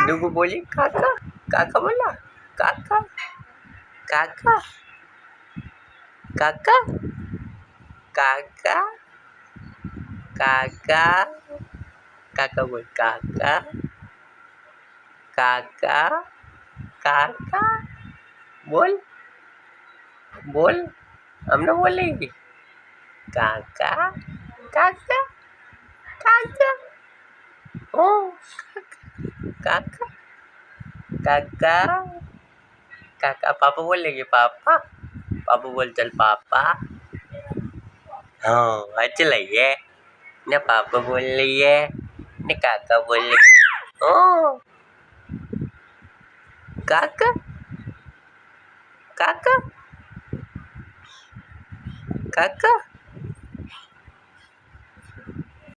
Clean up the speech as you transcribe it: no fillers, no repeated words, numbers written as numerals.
डुगू बोली काका, काका बोला काका, काका, काका, काका, काका, काका बोल काका, काका, काका बोल बोल, हमने बोलेंगे काका, काका, काका, ओ काका, काका, काका, पापा बोलेंगे पापा, पापा बोल चल पापा, हाँ अच्छे लगे न पापा बोल रही है न काका बोल रही है, ओ काका, काका, काका,